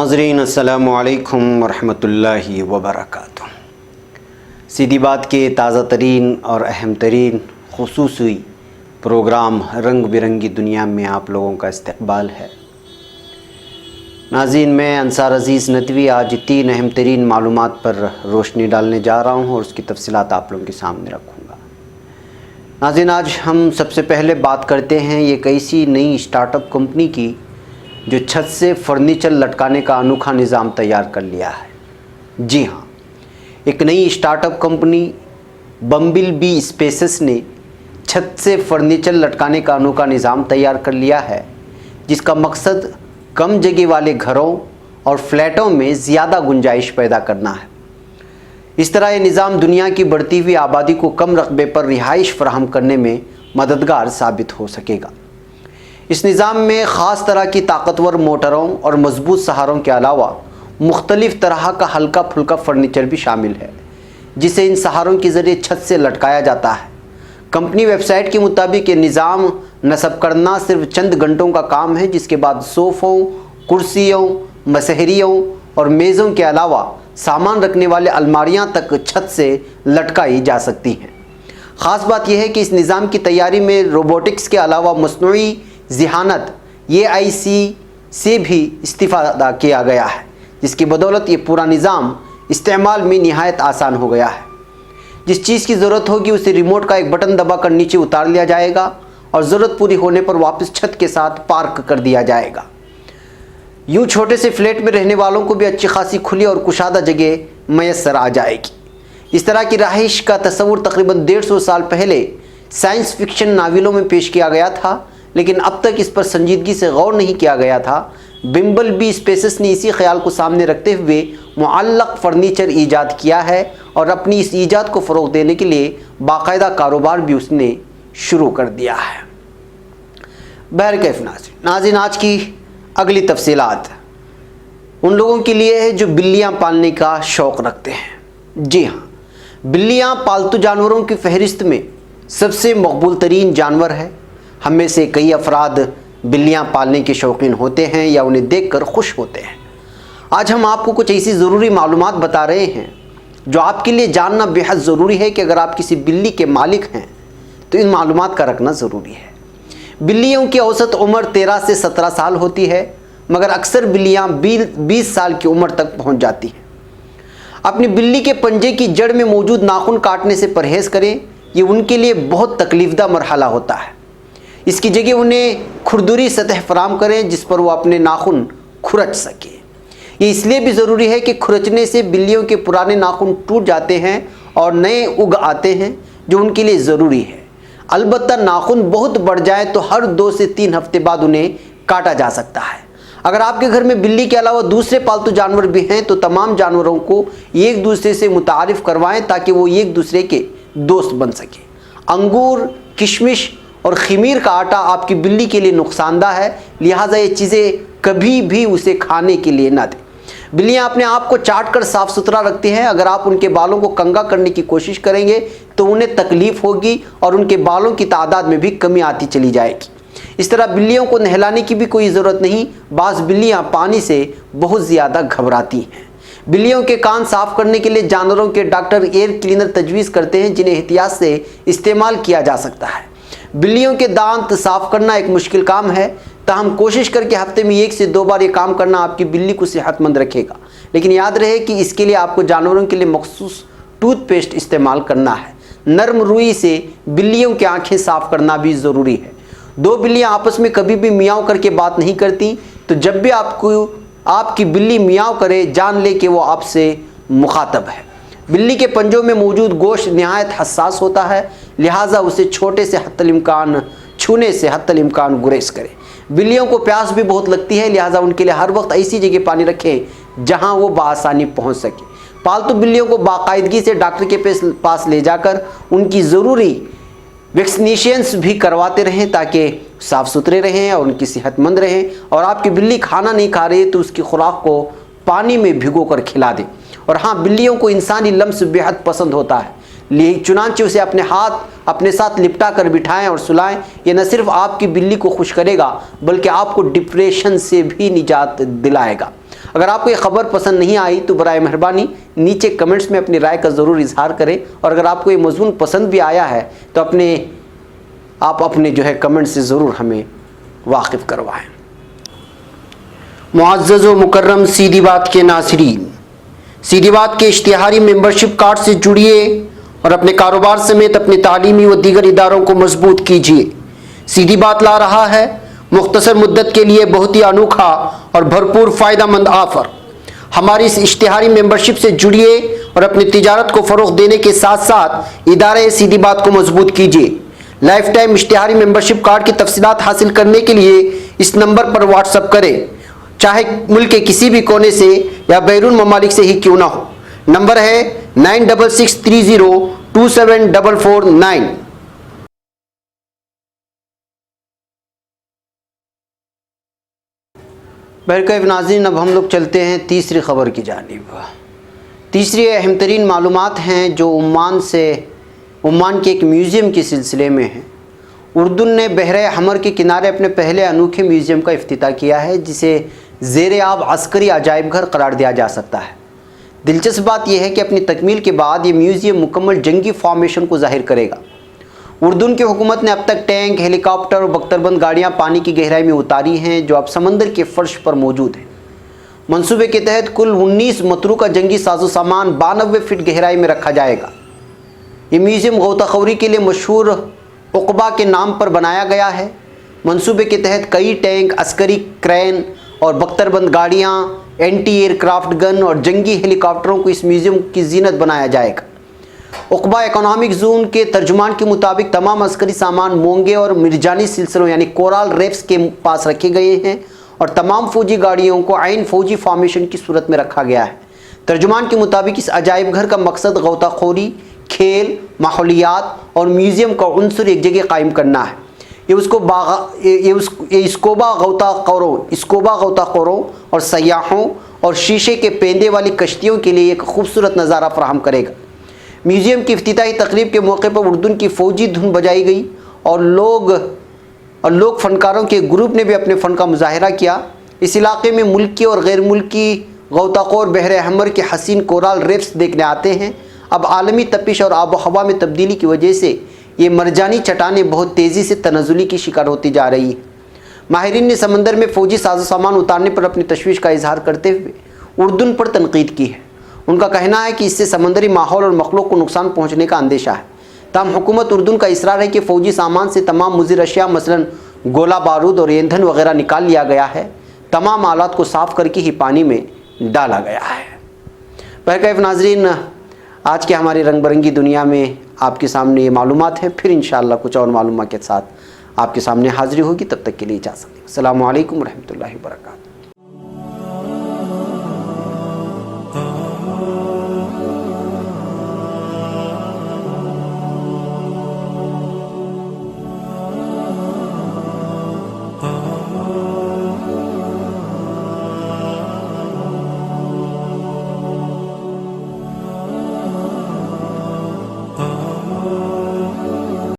नाज़रीन अस्सलामु अलैकुम वरहमतुल्लाहि वबरकातुह। सीधी बात के ताज़ा तरीन और अहम तरीन खुसूसी प्रोग्राम रंग बिरंगी दुनिया में आप लोगों का इस्तक़बाल है। नाज़रीन, मैं अंसार अज़ीज़ नदवी आज 3 अहम तरीन मालूमात पर रोशनी डालने जा रहा हूँ और उसकी तफसीलात आप लोगों के सामने रखूँगा। नाज़रीन, आज हम सबसे पहले बात करते हैं एक ऐसी नई स्टार्टअप कंपनी की जो छत से फर्नीचर लटकाने का अनोखा निज़ाम तैयार कर लिया है। जी हाँ, एक नई स्टार्टअप कंपनी बम्बिल बी स्पेसेस ने छत से फर्नीचर लटकाने का अनोखा निज़ाम तैयार कर लिया है, जिसका मकसद कम जगह वाले घरों और फ्लैटों में ज़्यादा गुंजाइश पैदा करना है। इस तरह ये निज़ाम दुनिया की बढ़ती हुई आबादी को कम रकबे पर रिहाइश फराहम करने में मददगार साबित हो सकेगा। इस निज़ाम में ख़ास तरह की ताकतवर मोटरों और मजबूत सहारों के अलावा मुख्तलिफ़ तरह का हल्का फुल्का फर्नीचर भी शामिल है, जिसे इन सहारों के ज़रिए छत से लटकाया जाता है। कंपनी वेबसाइट के मुताबिक ये निज़ाम नस्ब करना सिर्फ चंद घंटों का काम है, जिसके बाद सोफ़ों, कुर्सियों, मसहरियों और मेज़ों के अलावा सामान रखने वाले अलमारियां तक छत से लटकाई जा सकती हैं। ख़ास बात यह है कि इस निज़ाम की तैयारी में रोबोटिक्स के अलावा मस्नूई ज़िहानत AIC से भी इस्तिफ़ादा किया गया है, जिसकी बदौलत ये पूरा निज़ाम इस्तेमाल में निहायत आसान हो गया है। जिस चीज़ की ज़रूरत होगी उसे रिमोट का एक बटन दबाकर नीचे उतार लिया जाएगा और ज़रूरत पूरी होने पर वापस छत के साथ पार्क कर दिया जाएगा। यूँ छोटे से फ्लैट में रहने वालों को भी अच्छी खासी खुली और कुशादा जगह मैसर आ जाएगी। इस तरह की रहाइश का तस्वुर तकरीबन 150 साल पहले साइंस फिक्शन नावलों में पेश किया गया था, लेकिन अब तक इस पर संजीदगी से गौर नहीं किया गया था। बम्बिल बी स्पेसेस ने इसी ख्याल को सामने रखते हुए मुअल्लक फर्नीचर ईजाद किया है और अपनी इस ईजाद को फ़रोग़ देने के लिए बाकायदा कारोबार भी उसने शुरू कर दिया है। बहरकैफ नाज़रीन, आज की अगली तफसीलात उन लोगों के लिए है जो बिल्लियाँ पालने का शौक़ रखते हैं। जी हाँ, बिल्लियाँ पालतू जानवरों की फहरिस्त में सबसे मकबूल तरीन जानवर है। हम में से कई अफराद बिल्लियाँ पालने के शौकीन होते हैं या उन्हें देखकर खुश होते हैं। आज हम आपको कुछ ऐसी ज़रूरी मालूमात बता रहे हैं जो आपके लिए जानना बेहद ज़रूरी है कि अगर आप किसी बिल्ली के मालिक हैं तो इन मालूमात का रखना ज़रूरी है। बिल्लियों की औसत उम्र 13 से 17 साल होती है, मगर अक्सर बिल्लियाँ 20 साल की उम्र तक पहुँच जाती हैं। अपनी बिल्ली के पंजे की जड़ में मौजूद नाखून काटने से परहेज़ करें, ये उनके लिए बहुत तकलीफ़दा मरहला होता है। इसकी जगह उन्हें खुरदुरी सतह फराम करें जिस पर वो अपने नाखून खुरच सके। ये इसलिए भी ज़रूरी है कि खुरचने से बिल्लियों के पुराने नाखून टूट जाते हैं और नए उग आते हैं, जो उनके लिए ज़रूरी है। अलबत्ता नाखून बहुत बढ़ जाए तो हर 2 से 3 हफ्ते बाद उन्हें काटा जा सकता है। अगर आपके घर में बिल्ली के अलावा दूसरे पालतू जानवर भी हैं तो तमाम जानवरों को एक दूसरे से मुतारिफ़ करवाएं ताकि वो एक दूसरे के दोस्त बन सके। अंगूर, किशमिश और खमीर का आटा आपकी बिल्ली के लिए नुकसानदा है, लिहाजा ये चीज़ें कभी भी उसे खाने के लिए ना दें। बिल्लियाँ अपने आप को चाट कर साफ़ सुथरा रखती हैं। अगर आप उनके बालों को कंघा करने की कोशिश करेंगे तो उन्हें तकलीफ़ होगी और उनके बालों की तादाद में भी कमी आती चली जाएगी। इस तरह बिल्लियों को नहलाने की भी कोई ज़रूरत नहीं। बाज़ बिल्लियाँ पानी से बहुत ज़्यादा घबराती हैं। बिल्लियों के कान साफ़ करने के लिए जानवरों के डॉक्टर एयर क्लीनर तजवीज़ करते हैं, जिन्हें एहतियात से इस्तेमाल किया जा सकता है। बिल्लियों के दांत साफ़ करना एक मुश्किल काम है, ताहम कोशिश करके हफ्ते में 1 से 2 बार ये काम करना आपकी बिल्ली को सेहतमंद रखेगा। लेकिन याद रहे कि इसके लिए आपको जानवरों के लिए मखसूस टूथपेस्ट इस्तेमाल करना है। नरम रुई से बिल्लियों की आँखें साफ़ करना भी ज़रूरी है। 2 बिल्लियाँ आपस में कभी भी मियाँव करके बात नहीं करती, तो जब भी आपकी बिल्ली मियाँव करे जान ले कि वो आपसे मुखातब है। बिल्ली के पंजों में मौजूद गोश्त निहायत हसास होता है, लिहाजा उसे छूने से हत्तल इम्कान गुरेज करें। बिल्लियों को प्यास भी बहुत लगती है, लिहाजा उनके लिए हर वक्त ऐसी जगह पानी रखें जहां वो बआसानी पहुंच सके। पालतू बिल्लियों को बाकायदगी से डॉक्टर के पास ले जाकर उनकी ज़रूरी वैक्सीनेशंस भी करवाते रहें ताकि साफ़ सुथरे रहें और उनकी सेहतमंद रहें। और आपकी बिल्ली खाना नहीं खा रही तो उसकी खुराक को पानी में भिगो कर खिला दें। और हाँ, बिल्लियों को इंसानी लम्स बेहद पसंद होता है, चुनांचे उसे अपने हाथ अपने साथ लिपटा कर बिठाएं और सुलाएं। ये न सिर्फ आपकी बिल्ली को खुश करेगा बल्कि आपको डिप्रेशन से भी निजात दिलाएगा। اگر آپ کو یہ خبر پسند نہیں آئی تو برائے مہربانی نیچے کمنٹس میں اپنی رائے کا ضرور اظہار کریں، اور اگر آپ کو یہ مضمون پسند بھی آیا ہے تو آپ اپنے جو ہے کمنٹ سے ضرور ہمیں واقف کروائیں۔ معزز و مکرم سیدھی بات کے ناظرین، سیدھی بات کے اشتہاری ممبرشپ کارڈ سے جڑیے اور اپنے کاروبار سمیت اپنے تعلیمی و دیگر اداروں کو مضبوط کیجیے۔ سیدھی بات لا رہا ہے مختصر مدت کے لیے بہت ہی انوکھا اور بھرپور فائدہ مند آفر۔ ہماری اس اشتہاری ممبرشپ سے جڑیے اور اپنی تجارت کو فروغ دینے کے ساتھ ساتھ ادارے سیدھی بات کو مضبوط کیجیے۔ لائف ٹائم اشتہاری ممبرشپ کارڈ کی تفصیلات حاصل کرنے کے لیے اس نمبر پر واٹس اپ کریں، چاہے ملک کے کسی بھی کونے سے یا بیرون ممالک سے ہی کیوں نہ ہو۔ نمبر ہے 9663027449۔ بہرکیف ناظرین، اب ہم لوگ چلتے ہیں تیسری خبر کی جانب۔ تیسری اہم ترین معلومات ہیں جو عمان کے ایک میوزیم کے سلسلے میں ہیں۔ اردن نے بحر حمر کے کنارے اپنے پہلے انوکھے میوزیم کا افتتاح کیا ہے، جسے زیر آب عسکری عجائب گھر قرار دیا جا سکتا ہے۔ دلچسپ بات یہ ہے کہ اپنی تکمیل کے بعد یہ میوزیم مکمل جنگی فارمیشن کو ظاہر کرے گا۔ اردن کی حکومت نے اب تک ٹینک، ہیلی کاپٹر اور بختربند گاڑیاں پانی کی گہرائی میں اتاری ہیں جو اب سمندر کے فرش پر موجود ہیں۔ منصوبے کے تحت کل 19 متروکہ جنگی ساز و سامان 92 فٹ گہرائی میں رکھا جائے گا۔ یہ میوزیم غوطہ خوری کے لیے مشہور عقبہ کے نام پر بنایا گیا ہے۔ منصوبے کے تحت کئی ٹینک، عسکری کرین اور بختربند گاڑیاں، اینٹی ایئر کرافٹ گن اور جنگی ہیلی کاپٹروں کو اس میوزیم کی زینت بنایا جائے گا۔ عقبہ اکنامک زون کے ترجمان کے مطابق تمام عسکری سامان مونگے اور مرجانی سلسلوں یعنی کورال ریفس کے پاس رکھے گئے ہیں، اور تمام فوجی گاڑیوں کو عین فوجی فارمیشن کی صورت میں رکھا گیا ہے۔ ترجمان کے مطابق اس عجائب گھر کا مقصد غوطہ خوری، کھیل، ماحولیات اور میوزیم کا عنصر ایک جگہ قائم کرنا ہے۔ یہ اسکوبا غوطہ خوروں اور سیاحوں اور شیشے کے پیندے والی کشتیوں کے لیے ایک خوبصورت نظارہ فراہم کرے گا۔ میوزیم کی افتتاحی تقریب کے موقع پر اردن کی فوجی دھن بجائی گئی اور لوگ فنکاروں کے گروپ نے بھی اپنے فن کا مظاہرہ کیا۔ اس علاقے میں ملکی اور غیر ملکی غوطہ خور بحر حمر کے حسین کورال ریفس دیکھنے آتے ہیں۔ اب عالمی تپش اور آب و ہوا میں تبدیلی کی وجہ سے یہ مرجانی چٹانیں بہت تیزی سے تنزلی کی شکار ہوتی جا رہی ہیں۔ ماہرین نے سمندر میں فوجی ساز و سامان اتارنے پر اپنی تشویش کا اظہار کرتے ہوئے اردن پر تنقید کی ہے۔ ان کا کہنا ہے کہ اس سے سمندری ماحول اور مخلوق کو نقصان پہنچنے کا اندیشہ ہے۔ تاہم حکومت اردن کا اصرار ہے کہ فوجی سامان سے تمام مضر اشیاء مثلا گولہ بارود اور ایندھن وغیرہ نکال لیا گیا ہے۔ تمام آلات کو صاف کر کے ہی پانی میں ڈالا گیا ہے۔ بہرکیف ناظرین، آج کے ہماری رنگ برنگی دنیا میں آپ کے سامنے یہ معلومات ہے، پھر انشاءاللہ کچھ اور معلومات کے ساتھ آپ کے سامنے حاضری ہوگی۔ تب تک کے لیے اجازت۔ السلام علیکم ورحمۃ اللہ وبرکاتہ۔